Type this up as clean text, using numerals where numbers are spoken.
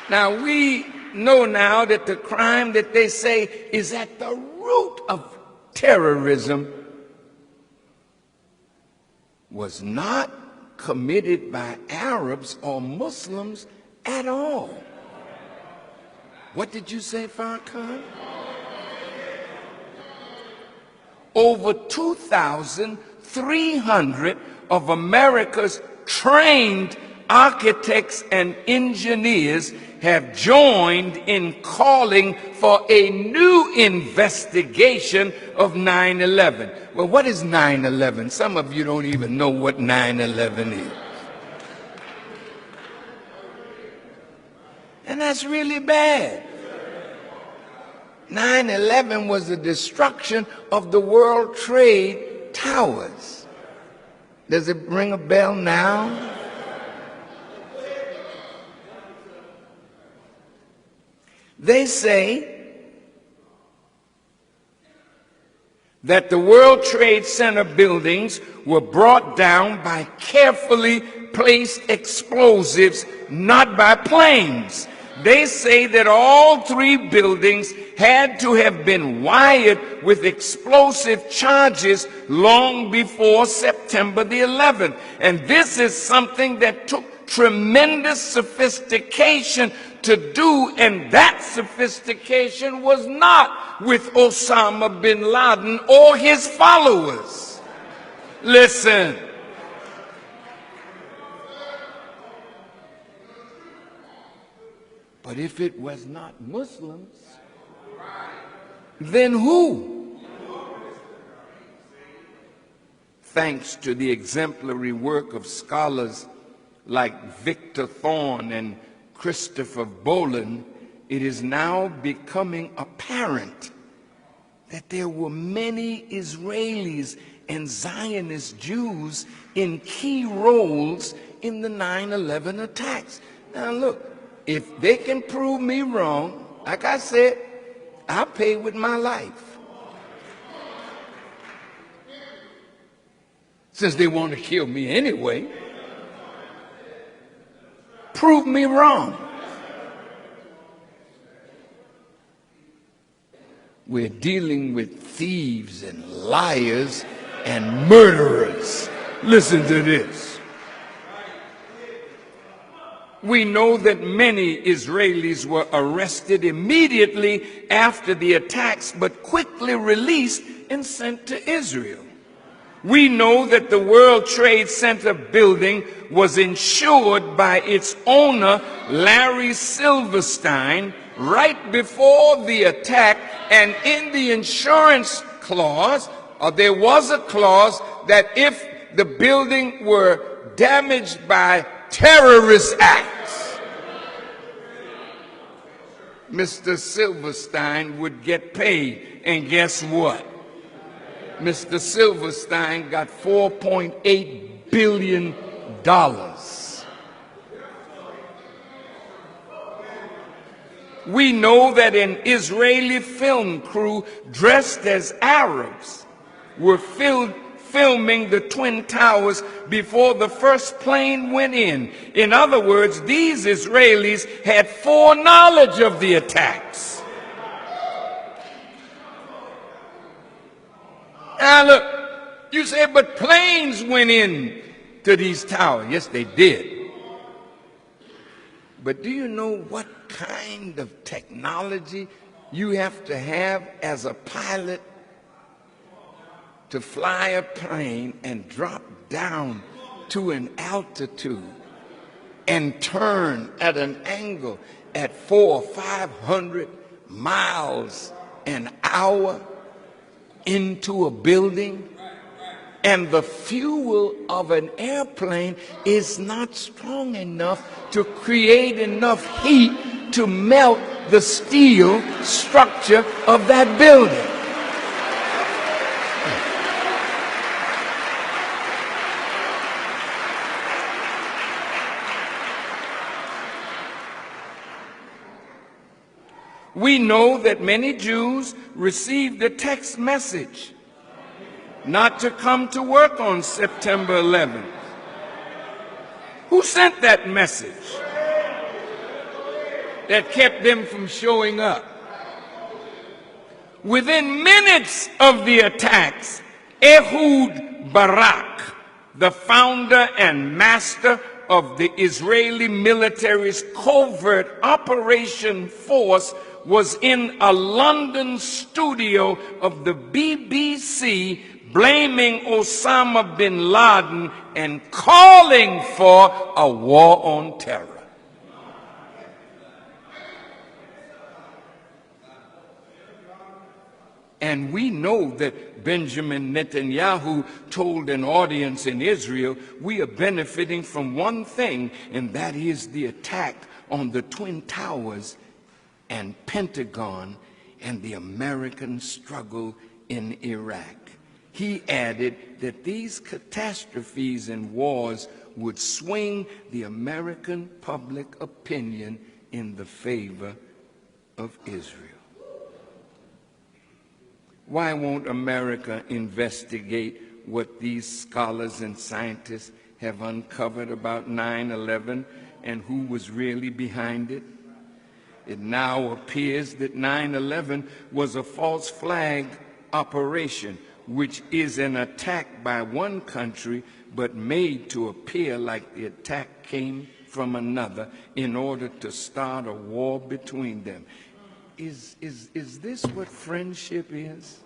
Now, we know now that the crime that they say is at the root of terrorism was not committed by Arabs or Muslims at all. What did you say, Farrakhan? Over 2,300 of America's trained architects and engineers have joined in calling for a new investigation of 9/11. Well, what is 9/11? Some of you don't even know what 9/11 is. And that's really bad. 9/11 was the destruction of the World Trade Towers. Does it ring a bell now? They say that the World Trade Center buildings were brought down by carefully placed explosives, not by planes. They say that all three buildings had to have been wired with explosive charges long before September the 11th. And this is something that took tremendous sophistication to do, and that sophistication was not with Osama bin Laden or his followers. Listen. But if it was not Muslims, then who? Thanks to the exemplary work of scholars like Victor Thorne and Christopher Boland, it is now becoming apparent that there were many Israelis and Zionist Jews in key roles in the 9/11 attacks. Now look, if they can prove me wrong, like I said, I'll pay with my life. Since they want to kill me anyway, prove me wrong. We're dealing with thieves and liars and murderers. Listen to this. We know that many Israelis were arrested immediately after the attacks, but quickly released and sent to Israel. We know that the World Trade Center building was insured by its owner, Larry Silverstein, right before the attack, and in the insurance clause, there was a clause that if the building were damaged by terrorist acts, Mr. Silverstein would get paid. And guess what? Mr. Silverstein got $4.8 billion. We know that an Israeli film crew dressed as Arabs were filming the Twin Towers before the first plane went in. In other words, these Israelis had foreknowledge of the attacks. Now look, you say, but planes went in to these towers. Yes, they did. But do you know what kind of technology you have to have as a pilot to fly a plane and drop down to an altitude and turn at an angle at 400 or 500 miles an hour into a building? And the fuel of an airplane is not strong enough to create enough heat to melt the steel structure of that building. We know that many Jews received a text message not to come to work on September 11th. Who sent that message? that kept them from showing up. Within minutes of the attacks, Ehud Barak, the founder and master of the Israeli military's covert operation force, was in a London studio of the BBC blaming Osama bin Laden and calling for a war on terror. And we know that Benjamin Netanyahu told an audience in Israel, we are benefiting from one thing, and that is the attack on the Twin Towers and Pentagon and the American struggle in Iraq. He added that these catastrophes and wars would swing the American public opinion in the favor of Israel. Why won't America investigate what these scholars and scientists have uncovered about 9/11 and who was really behind it? It now appears that 9/11 was a false flag operation, which is an attack by one country but made to appear like the attack came from another in order to start a war between them. Is this what friendship is?